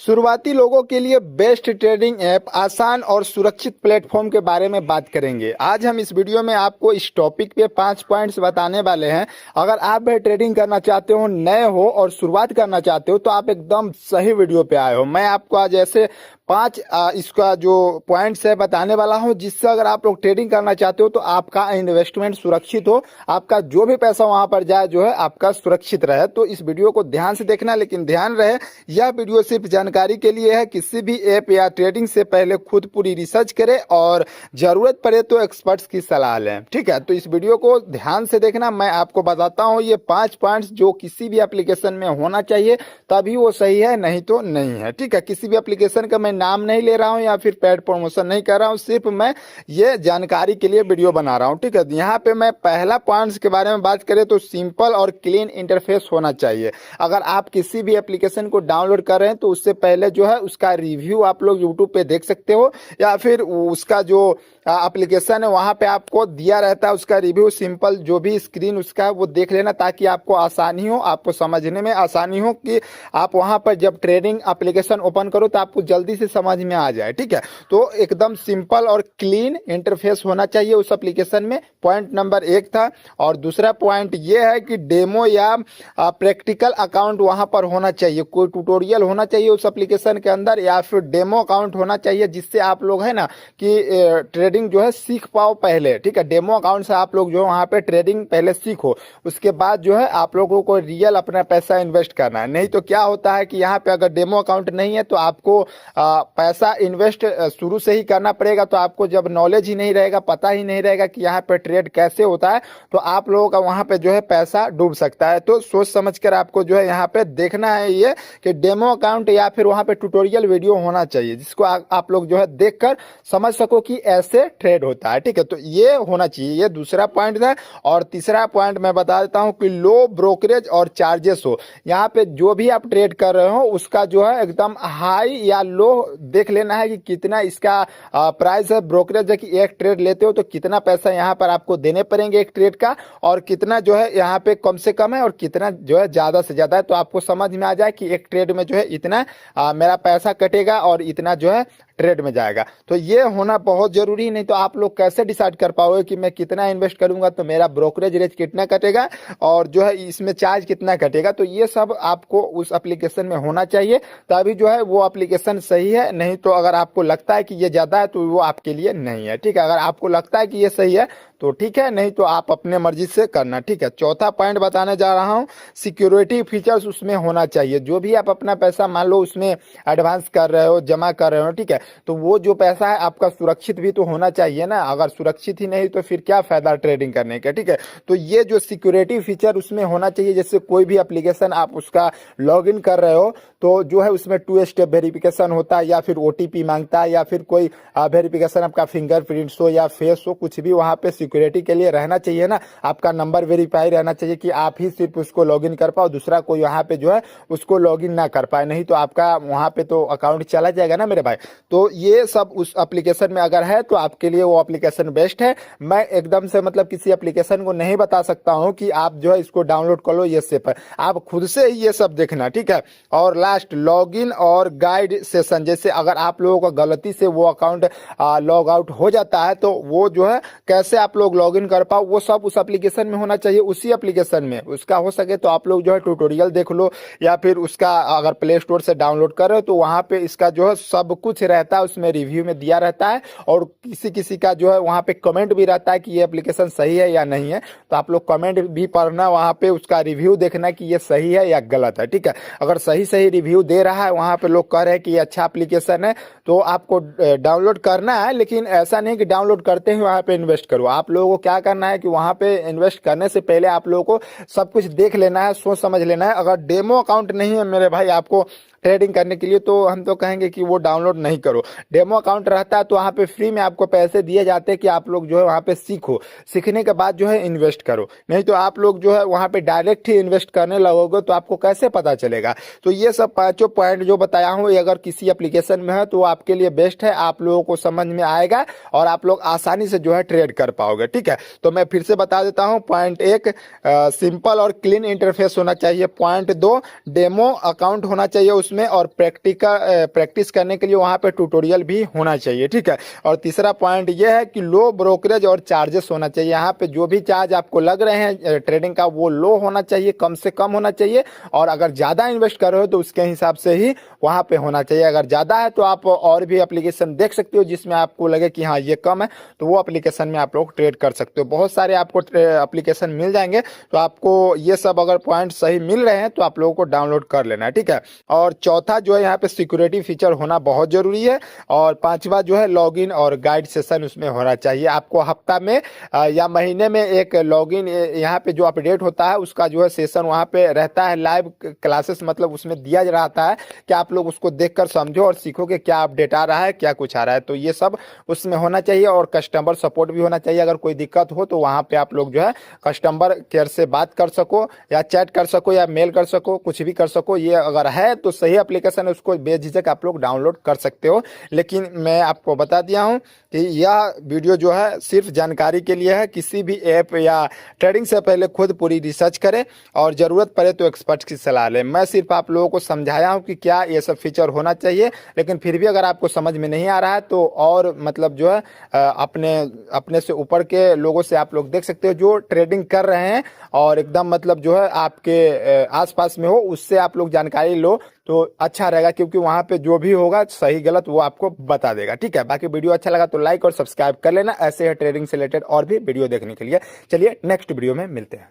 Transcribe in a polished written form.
शुरुआती लोगों के लिए बेस्ट ट्रेडिंग ऐप, आसान और सुरक्षित प्लेटफॉर्म के बारे में बात करेंगे। आज हम इस वीडियो में आपको इस टॉपिक पे 5 पॉइंट्स बताने वाले हैं। अगर आप भी ट्रेडिंग करना चाहते हो, नए हो और शुरुआत करना चाहते हो तो आप एकदम सही वीडियो पे आए हो। मैं आपको आज ऐसे 5 इसका जो पॉइंट्स है बताने वाला हूं, जिससे अगर आप लोग ट्रेडिंग करना चाहते हो तो आपका इन्वेस्टमेंट सुरक्षित हो, आपका जो भी पैसा वहां पर जाए जो है आपका सुरक्षित रहे। तो इस वीडियो को ध्यान से देखना, लेकिन ध्यान रहे यह वीडियो सिर्फ जानकारी के लिए है। किसी भी ऐप या ट्रेडिंग से पहले खुद पूरी रिसर्च करें और जरूरत पड़े तो एक्सपर्ट्स की सलाह लें। ठीक है, तो इस वीडियो को ध्यान से देखना। मैं आपको बताता हूं ये 5 पॉइंट्स जो किसी भी एप्लीकेशन में होना चाहिए, तभी वो सही है, नहीं तो नहीं है। ठीक है, किसी भी एप्लीकेशन का मैं नाम नहीं ले रहा हूं या फिर पेड प्रमोशन नहीं कर रहा हूं, सिर्फ मैं ये जानकारी के लिए वीडियो बना रहा हूं। ठीक है, यहाँ पे मैं पहला पॉइंट्स के बारे में बात करें तो सिंपल और क्लीन इंटरफेस होना चाहिए। अगर आप किसी भी एप्लीकेशन को डाउनलोड कर रहे हैं तो उससे पहले जो है उसका रिव्यू आप लोग यूट्यूब पे देख सकते हो, या फिर उसका जो एप्लीकेशन है वहां पे आपको दिया रहता है उसका रिव्यू। सिंपल जो भी स्क्रीन उसका है वो देख लेना, ताकि आपको आसानी हो, आपको समझने में आसानी हो कि आप वहां पर जब ट्रेडिंग एप्लीकेशन ओपन करो तो आपको जल्दी से समझ में आ जाए। ठीक है, तो एकदम सिंपल और क्लीन इंटरफेस होना चाहिए उस एप्लीकेशन में। पॉइंट नंबर 1 था। और दूसरा पॉइंट ये है कि डेमो या प्रैक्टिकल अकाउंट वहां पर होना चाहिए। कोई ट्यूटोरियल होना चाहिए उस एप्लीकेशन के अंदर, या फिर डेमो अकाउंट होना चाहिए, जिससे आप लोग है ना कि ट्रेडिंग जो है सीख पाओ पहले। ठीक है, डेमो अकाउंट से आप लोग जो वहां पे ट्रेडिंग पहले सीखो, उसके बाद जो है आप लोगों को रियल अपना पैसा इन्वेस्ट करना है। नहीं तो क्या होता है कि यहाँ पे अगर डेमो अकाउंट नहीं है तो आपको पैसा इन्वेस्ट शुरू से ही करना पड़ेगा। तो आपको जब नॉलेज ही नहीं रहेगा, पता ही नहीं रहेगा कि यहाँ पे ट्रेड कैसे होता है, तो आप लोगों का वहां पे जो है पैसा डूब सकता है। तो सोच समझ कर आपको जो है यहाँ पे देखना है ये कि डेमो अकाउंट या फिर वहां पे ट्यूटोरियल वीडियो होना चाहिए, जिसको आप लोग जो है देखकर समझ सको कि ऐसे ट्रेड होता है। ठीक है, तो ये होना चाहिए। ये दूसरा पॉइंट है। और तीसरा पॉइंट मैं बता देता हूं कि लो ब्रोकरेज और चार्जेस हो। यहाँ पे जो भी आप ट्रेड कर रहे हो उसका जो है एकदम हाई या लो देख लेना है कि कितना इसका प्राइस है, ब्रोकरेज है, कि एक ट्रेड लेते हो तो कितना पैसा यहाँ पर आपको देने पड़ेंगे एक ट्रेड का, और कितना जो है यहाँ पे कम से कम है और कितना जो है ज्यादा से ज्यादा है। तो आपको समझ में आ जाए कि एक ट्रेड में जो है इतना मेरा पैसा कटेगा और इतना जो है ट्रेड में जाएगा। तो ये होना बहुत जरूरी। नहीं तो आप लोग कैसे डिसाइड कर पाओगे कि मैं कितना इन्वेस्ट करूंगा तो मेरा ब्रोकरेज रेट कितना कटेगा और जो है इसमें चार्ज कितना कटेगा। तो ये सब आपको उस एप्लीकेशन में होना चाहिए, तभी जो है वो एप्लीकेशन सही है। नहीं तो अगर आपको लगता है कि ये ज्यादा है तो वो आपके लिए नहीं है। ठीक है, अगर आपको लगता है कि ये सही है तो ठीक है, नहीं तो आप अपने मर्जी से करना। ठीक है, चौथा पॉइंट बताने जा रहा हूं, सिक्योरिटी फीचर्स उसमें होना चाहिए। जो भी आप अपना पैसा मान लो उसमें एडवांस कर रहे हो, जमा कर रहे हो, ठीक है, तो वो जो पैसा है आपका सुरक्षित भी तो होना चाहिए ना। अगर सुरक्षित ही नहीं तो फिर क्या फायदा ट्रेडिंग करने का। ठीक है, तो ये जो सिक्योरिटी फीचर उसमें होना चाहिए, जैसे कोई भी एप्लीकेशन आप उसका लॉग इन कर रहे हो तो जो है उसमें 2 स्टेप वेरिफिकेशन होता है, या फिर ओटीपी मांगता है, या फिर कोई वेरिफिकेशन आपका फिंगरप्रिंट्स हो या फेस हो, कुछ भी वहां पे सिक्योरिटी के लिए रहना चाहिए ना। आपका नंबर वेरीफाई रहना चाहिए कि आप ही सिर्फ उसको लॉगिन कर पाओ, दूसरा कोई वहां पे जो है उसको लॉगिन ना कर पाए, नहीं तो आपका वहां पे तो अकाउंट चला जाएगा ना मेरे भाई। तो ये सब उस एप्लीकेशन में अगर है तो आपके लिए वो एप्लीकेशन बेस्ट है। मैं एकदम से मतलब किसी एप्लीकेशन को नहीं बता सकता हूं कि आप जो है इसको डाउनलोड कर लो, ये सिर्फ आप खुद से ही ये सब देखना। ठीक है, और लास्ट लॉगिन और गाइड सेशन, जैसे अगर आप लोगों का गलती से वो अकाउंट लॉग आउट हो जाता है तो वो जो है कैसे आप लोग लॉगिन कर पाओ, वो सब उस एप्लीकेशन में होना चाहिए। उसी एप्लीकेशन में उसका हो सके तो आप लोग जो है ट्यूटोरियल देख लो, या फिर उसका अगर प्ले स्टोर से डाउनलोड करो तो वहां पे इसका जो है सब कुछ रहता है, उसमें रिव्यू में दिया रहता है, और किसी किसी का जो है वहां पे कमेंट भी रहता है कि ये एप्लीकेशन सही है या नहीं है। तो आप लोग कमेंट भी पढ़ना, वहां पे उसका रिव्यू देखना कि ये सही है या गलत है। ठीक है, अगर सही सही रिव्यू दे रहा है, वहां पे लोग कह रहे हैं कि ये अच्छा एप्लीकेशन है, तो आपको डाउनलोड करना है। लेकिन ऐसा नहीं कि डाउनलोड करते ही वहां पे इन्वेस्ट करो। आप लोगों को क्या करना है कि वहां पे इन्वेस्ट करने से पहले आप लोगों को सब कुछ देख लेना है, सोच समझ लेना है। अगर डेमो अकाउंट नहीं है मेरे भाई आपको ट्रेडिंग करने के लिए, तो हम तो कहेंगे कि वो डाउनलोड नहीं करो। डेमो अकाउंट रहता है तो वहां पे फ्री में आपको पैसे दिए जाते हैं कि आप लोग जो है वहां पे सीखो, सीखने के बाद जो है इन्वेस्ट करो। नहीं तो आप लोग जो है वहां पे डायरेक्ट ही इन्वेस्ट करने लगोगे तो आपको कैसे पता चलेगा। तो ये सब 5 पॉइंट जो बताया हूँ, ये अगर किसी एप्लीकेशन में है तो आपके लिए बेस्ट है, आप लोगों को समझ में आएगा और आप लोग आसानी से जो है ट्रेड कर पाओगे। जाओगे। ठीक है, तो मैं फिर से बता देता हूँ। पॉइंट 1, सिंपल और क्लीन इंटरफेस होना चाहिए। पॉइंट 2, डेमो अकाउंट होना चाहिए उसमें, और प्रैक्टिस करने के लिए वहाँ पे ट्यूटोरियल भी होना चाहिए। ठीक है, और तीसरा पॉइंट ये है कि लो ब्रोकरेज और चार्जेस होना चाहिए। यहाँ पे जो भी चार्ज आपको लग रहे हैं ट्रेडिंग का, वो लो होना चाहिए, कम से कम होना चाहिए। और अगर ज़्यादा इन्वेस्ट कर रहे हो तो उसके हिसाब से ही वहाँ पे होना चाहिए। अगर ज़्यादा है तो आप और भी एप्लीकेशन देख सकते हो जिसमें आपको लगे कि हाँ ये कम है, तो वो एप्लीकेशन में आप लोग ट्रेड कर सकते हो। बहुत सारे आपको एप्लीकेशन मिल जाएंगे, तो आपको ये सब अगर पॉइंट सही मिल रहे हैं तो आप लोगों को डाउनलोड कर लेना है। ठीक है, और चौथा जो है यहाँ पे सिक्योरिटी फीचर होना बहुत जरूरी है। और पांचवा जो है लॉगिन और गाइड सेशन उसमें होना चाहिए। आपको हफ्ता में या महीने में एक लॉगिन यहाँ पे जो अपडेट होता है उसका जो है सेशन वहाँ पे रहता है, लाइव क्लासेस मतलब उसमें दिया रहता है कि आप लोग उसको देखकर समझो और सीखो कि क्या अपडेट आ रहा है, क्या कुछ आ रहा है। तो ये सब उसमें होना चाहिए। और कस्टमर सपोर्ट भी होना चाहिए। अगर कोई दिक्कत हो तो वहाँ पे आप लोग जो है कस्टमर केयर से बात कर सको, या चैट कर सको, या मेल कर सको, कुछ भी कर सको। ये अगर है तो सही एप्लीकेशन है, उसको बेझिझक आप लोग डाउनलोड कर सकते हो। लेकिन मैं आपको बता दिया हूँ कि यह वीडियो जो है सिर्फ जानकारी के लिए है। किसी भी ऐप या ट्रेडिंग से पहले खुद पूरी रिसर्च करें, और ज़रूरत पड़े तो एक्सपर्ट की सलाह लें। मैं सिर्फ आप लोगों को समझाया हूँ कि क्या ये सब फीचर होना चाहिए। लेकिन फिर भी अगर आपको समझ में नहीं आ रहा है तो और मतलब जो है अपने से ऊपर के लोगों से आप लोग देख सकते हो जो ट्रेडिंग कर रहे हैं, और एकदम मतलब जो है आपके आसपास में हो, उससे आप लोग जानकारी लो तो अच्छा रहेगा। क्योंकि वहाँ पे जो भी होगा सही गलत वो आपको बता देगा। ठीक है, बाकी वीडियो अच्छा लगा तो लाइक और सब्सक्राइब कर लेना। ऐसे है ट्रेडिंग से रिलेटेड और भी वीडियो देखने के लिए। चलिए नेक्स्ट वीडियो में मिलते हैं।